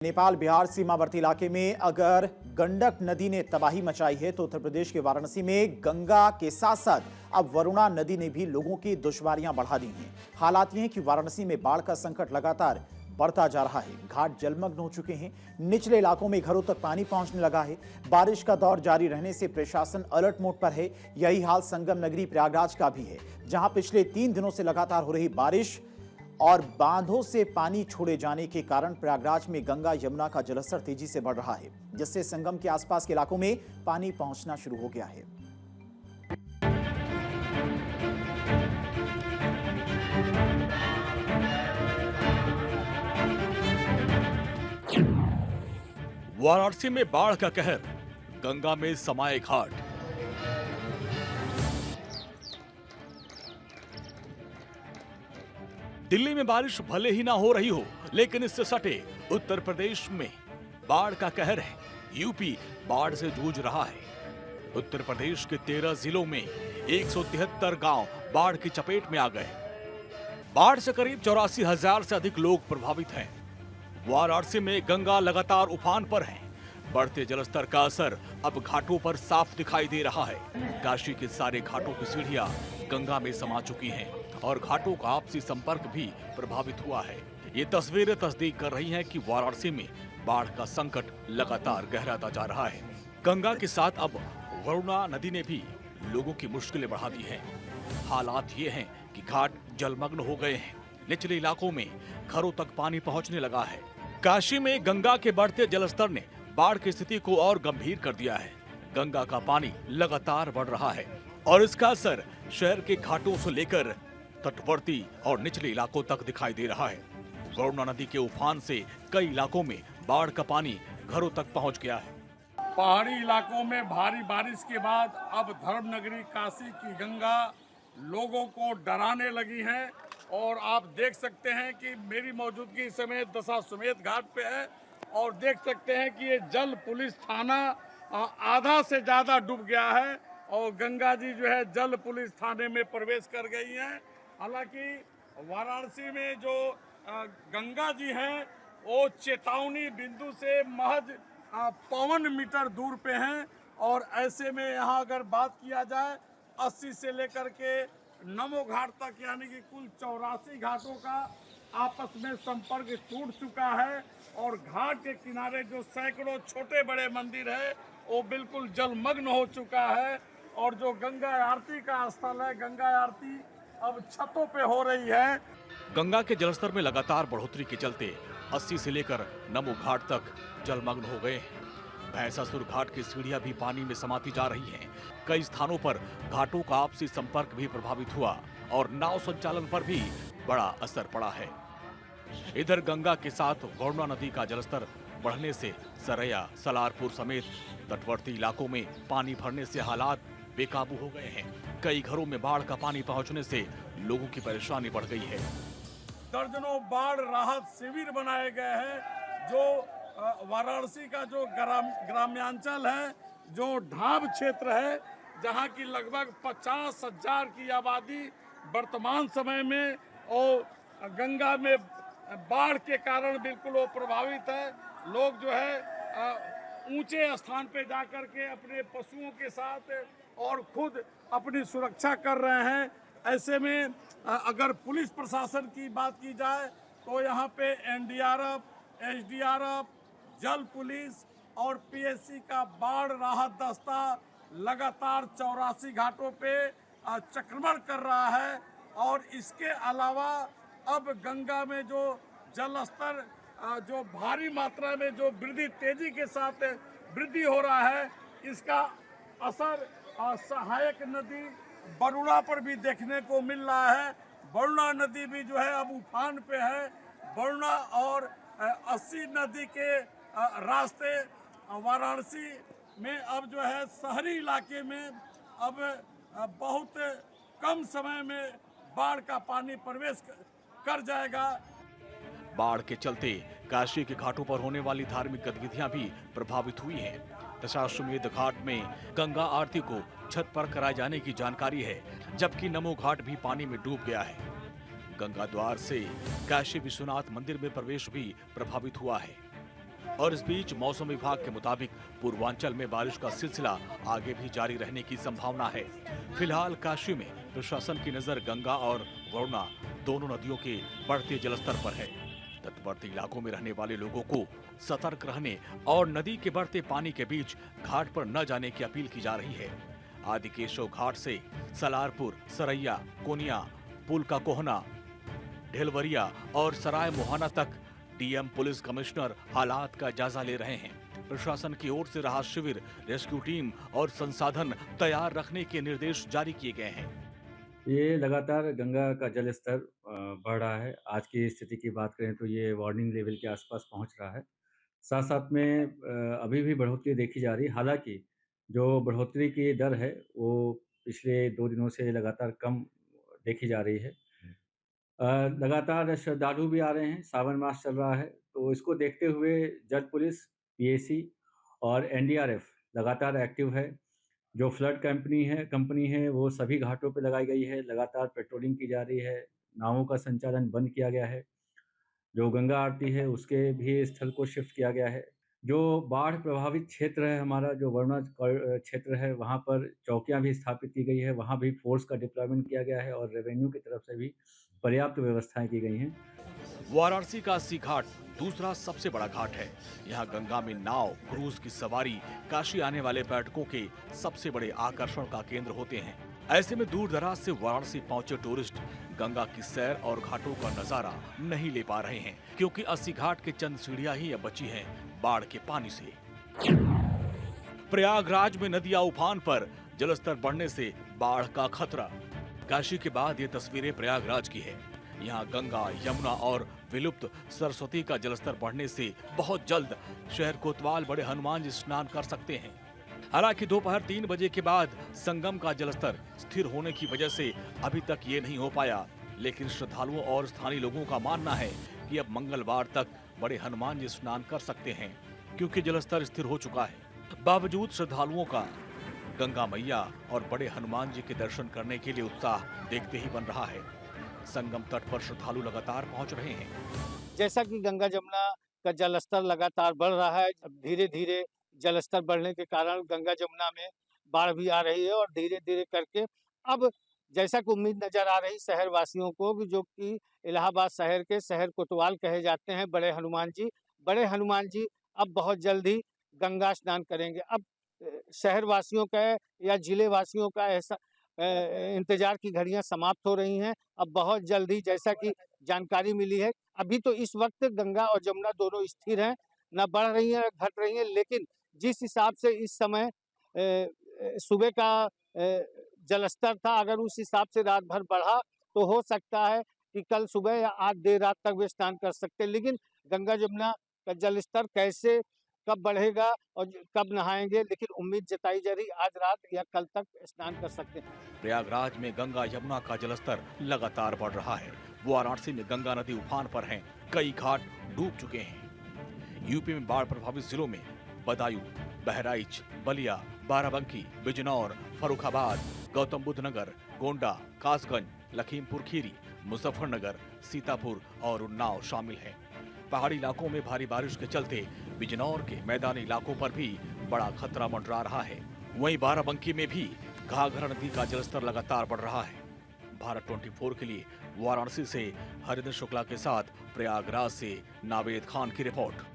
नेपाल बिहार सीमावर्ती इलाके में अगर गंडक नदी ने तबाही मचाई है तो उत्तर प्रदेश के वाराणसी में गंगा के साथ साथ अब वरुणा नदी ने भी लोगों की दुश्वारियां बढ़ा दी हैं। हालात ये हैं कि वाराणसी में बाढ़ का संकट लगातार बढ़ता जा रहा है। घाट जलमग्न हो चुके हैं, निचले इलाकों में घरों तक पानी पहुंचने लगा है। बारिश का दौर जारी रहने से प्रशासन अलर्ट मोड पर है। यही हाल संगम नगरी प्रयागराज का भी है, जहां पिछले 3 दिनों से लगातार हो रही बारिश और बांधों से पानी छोड़े जाने के कारण प्रयागराज में गंगा यमुना का जलस्तर तेजी से बढ़ रहा है, जिससे संगम के आसपास के इलाकों में पानी पहुंचना शुरू हो गया है। वाराणसी में बाढ़ का कहर, गंगा में समाये घाट। दिल्ली में बारिश भले ही ना हो रही हो, लेकिन इससे सटे उत्तर प्रदेश में बाढ़ का कहर है। यूपी बाढ़ से जूझ रहा है। उत्तर प्रदेश के 13 जिलों में 173 गांव बाढ़ की चपेट में आ गए। बाढ़ से करीब 84,000 से अधिक लोग प्रभावित हैं। वाराणसी में गंगा लगातार उफान पर है। बढ़ते जलस्तर का असर अब घाटों पर साफ दिखाई दे रहा है। काशी के सारे घाटों की सीढ़ियां गंगा में समा चुकी हैं और घाटों का आपसी संपर्क भी प्रभावित हुआ है। ये तस्वीरें तस्दीक कर रही हैं कि वाराणसी में बाढ़ का संकट लगातार गहराता जा रहा है। गंगा के साथ अब वरुणा नदी ने भी लोगों की मुश्किलें बढ़ा दी हैं। हालात ये हैं कि घाट जलमग्न हो गए हैं। निचले इलाकों में घरों तक पानी पहुंचने लगा है। काशी में गंगा के बढ़ते जलस्तर ने बाढ़ की स्थिति को और गंभीर कर दिया है। गंगा का पानी लगातार बढ़ रहा है और इसका असर शहर के घाटों से लेकर तटवर्ती और निचले इलाकों तक दिखाई दे रहा है। वरुणा नदी के उफान से कई इलाकों में बाढ़ का पानी घरों तक पहुंच गया है। पहाड़ी इलाकों में भारी बारिश के बाद अब धर्मनगरी काशी की गंगा लोगों को डराने लगी है और आप देख सकते हैं कि मेरी मौजूदगी इस समय दशाश्वमेध घाट पे है और देख सकते हैं कि ये जल पुलिस थाना आधा से ज़्यादा डूब गया है और गंगा जी जो है जल पुलिस थाने में प्रवेश कर गई हैं। हालांकि वाराणसी में जो गंगा जी हैं वो चेतावनी बिंदु से महज 52 मीटर दूर पे हैं और ऐसे में यहाँ अगर बात किया जाए 80 से लेकर के नमो घाट तक यानी कि कुल 84 घाटों का आपस में संपर्क टूट चुका है और घाट के किनारे जो सैकड़ों छोटे बड़े मंदिर है वो बिल्कुल जलमग्न हो चुका है और जो गंगा आरती का स्थल है, गंगा आरती अब छतों पे हो रही है। गंगा के जलस्तर में लगातार बढ़ोतरी के चलते 80 से लेकर नमो घाट तक जलमग्न हो गए हैं। भैंसासुर घाट की सीढ़ियां भी पानी में समाती जा रही हैं। कई स्थानों पर घाटों का आपसी संपर्क भी प्रभावित हुआ और नाव संचालन पर भी बड़ा असर पड़ा है। इधर गंगा के साथ वरुणा नदी का जलस्तर बढ़ने से सरैया, सलारपुर समेत तटवर्ती इलाकों में पानी भरने से हालात बेकाबू हो गए हैं। कई घरों में बाढ़ का पानी पहुंचने से लोगों की परेशानी बढ़ गई है। दर्जनों बाढ़ राहत शिविर बनाए गए हैं। जो वाराणसी का जो ग्राम्यांचल है, जो ढाब क्षेत्र है, जहां की लगभग 50,000 की आबादी वर्तमान समय में और गंगा में बाढ़ के कारण बिल्कुल वो प्रभावित है। लोग जो है ऊंचे स्थान पे जाकर के अपने पशुओं के साथ और खुद अपनी सुरक्षा कर रहे हैं। ऐसे में अगर पुलिस प्रशासन की बात की जाए तो यहाँ पे एनडीआरएफ, एसडीआरएफ, जल पुलिस और पीएससी का बाढ़ राहत दस्ता लगातार 84 घाटों पे चक्रमण कर रहा है और इसके अलावा अब गंगा में जो जल स्तर जो भारी मात्रा में जो वृद्धि तेजी के साथ वृद्धि हो रहा है, इसका असर सहायक नदी वरुणा पर भी देखने को मिल रहा है। वरुणा नदी भी जो है अब उफान पे है। वरुणा और 80 नदी के रास्ते वाराणसी में अब जो है शहरी इलाके में अब बहुत कम समय में बाढ़ का पानी प्रवेश कर जाएगा। बाढ़ के चलते काशी के घाटों पर होने वाली धार्मिक गतिविधियां भी प्रभावित हुई हैं। दशाश्वमेध घाट में गंगा आरती को छत पर कराए जाने की जानकारी है, जबकि नमो घाट भी पानी में डूब गया है। गंगा द्वार से काशी विश्वनाथ मंदिर में प्रवेश भी प्रभावित हुआ है। और इस बीच मौसम विभाग के मुताबिक पूर्वांचल में बारिश का सिलसिला आगे भी जारी रहने की संभावना है। फिलहाल काशी में प्रशासन की नजर गंगा और वरुणा दोनों नदियों के बढ़ते जलस्तर पर है। तटवर्ती इलाकों में रहने वाले लोगों को सतर्क रहने और नदी के बढ़ते पानी के बीच घाट पर न जाने की अपील की जा रही है। आदिकेशव घाट से सलारपुर, सरैया, कोनिया, पुल का कोहना, ढेलवरिया और सराय मोहाना तक डीएम पुलिस कमिश्नर हालात का जायजा ले रहे हैं। प्रशासन की ओर से राहत शिविर, रेस्क्यू टीम और संसाधन तैयार रखने के निर्देश जारी किए गए हैं। ये लगातार गंगा का जल स्तर बढ़ रहा है। आज की स्थिति की बात करें तो ये वार्निंग लेवल के आसपास पहुंच रहा है। साथ साथ में अभी भी बढ़ोतरी देखी जा रही है। हालांकि जो बढ़ोतरी की दर है वो पिछले 2 दिनों से लगातार कम देखी जा रही है। लगातार श्रद्धालु भी आ रहे हैं, सावन मास चल रहा है, तो इसको देखते हुए जल पुलिस, पीएसी और एनडीआरएफ लगातार एक्टिव है। जो फ्लड कंपनी है वो सभी घाटों पे लगाई गई है। लगातार पेट्रोलिंग की जा रही है। नावों का संचालन बंद किया गया है। जो गंगा आरती है उसके भी स्थल को शिफ्ट किया गया है। जो बाढ़ प्रभावित क्षेत्र है हमारा, जो वरुणा क्षेत्र है, वहाँ पर चौकियाँ भी स्थापित की गई है। वहाँ भी फोर्स का डिप्लॉयमेंट किया गया है और रेवेन्यू की तरफ से भी पर्याप्त व्यवस्थाएं की गई हैं। वाराणसी का अस्सी घाट दूसरा सबसे बड़ा घाट है। यहाँ गंगा में नाव, क्रूज की सवारी काशी आने वाले पर्यटकों के सबसे बड़े आकर्षण का केंद्र होते हैं। ऐसे में दूर दराज से वाराणसी पहुंचे टूरिस्ट गंगा की सैर और घाटों का नजारा नहीं ले पा रहे हैं, क्योंकि अस्सी घाट के चंद सीढ़ियां ही अब बची हैं बाढ़ के पानी से। प्रयागराज में नदियां उफान पर, जलस्तर बढ़ने से बाढ़ का खतरा। काशी के बाद ये तस्वीरें प्रयागराज की है। यहाँ गंगा, यमुना और विलुप्त सरस्वती का जलस्तर बढ़ने से बहुत जल्द शहर कोतवाल बड़े हनुमान जी स्नान कर सकते हैं। हालांकि दोपहर 3 बजे के बाद संगम का जलस्तर स्थिर होने की वजह से अभी तक ये नहीं हो पाया, लेकिन श्रद्धालुओं और स्थानीय लोगों का मानना है कि अब मंगलवार तक बड़े हनुमान जी स्नान कर सकते हैं, क्योंकि जलस्तर स्थिर हो चुका है। बावजूद श्रद्धालुओं का गंगा मैया और बड़े हनुमान जी के दर्शन करने के लिए उत्साह देखते ही बन रहा है। संगम तट पर श्रद्धालु लगातार पहुंच रहे हैं। जैसा कि गंगा जमुना का जलस्तर लगातार बढ़ रहा है, अब धीरे धीरे जलस्तर बढ़ने के कारण गंगा जमुना में बाढ़ भी आ रही है और धीरे धीरे करके अब जैसा कि उम्मीद नजर आ रही शहर वासियों को, जो कि इलाहाबाद शहर के शहर कोतवाल कहे जाते हैं बड़े हनुमान जी अब बहुत जल्द ही गंगा स्नान करेंगे। अब शहर वासियों का या जिले वासियों का ऐसा इंतजार की घड़ियां समाप्त हो रही हैं। अब बहुत जल्द ही, जैसा कि जानकारी मिली है, अभी तो इस वक्त गंगा और जमुना दोनों स्थिर हैं, न बढ़ रही हैं घट रही हैं, लेकिन जिस हिसाब से इस समय सुबह का जलस्तर था, अगर उस हिसाब से रात भर बढ़ा तो हो सकता है कि कल सुबह या आज देर रात तक वे स्नान कर सकते हैं। लेकिन गंगा जमुना का जलस्तर कैसे, कब बढ़ेगा और कब नहाएंगे, लेकिन उम्मीद जताई जा रही आज रात या कल तक स्नान कर सकते हैं। प्रयागराज में गंगा यमुना का जलस्तर लगातार बढ़ रहा है। वाराणसी में गंगा नदी उफान पर है, कई घाट डूब चुके हैं। यूपी में बाढ़ प्रभावित जिलों में बदायूं, बहराइच, बलिया, बाराबंकी, बिजनौर, फर्रुखाबाद, गौतम बुद्ध नगर, गोंडा, कासगंज, लखीमपुर खीरी, मुजफ्फरनगर, सीतापुर और उन्नाव शामिल हैं। पहाड़ी इलाकों में भारी बारिश के चलते बिजनौर के मैदानी इलाकों पर भी बड़ा खतरा मंडरा रहा है। वहीं बाराबंकी में भी घाघरा नदी का जलस्तर लगातार बढ़ रहा है। भारत 24 के लिए वाराणसी से हरिंद्र शुक्ला के साथ प्रयागराज से नावेद खान की रिपोर्ट।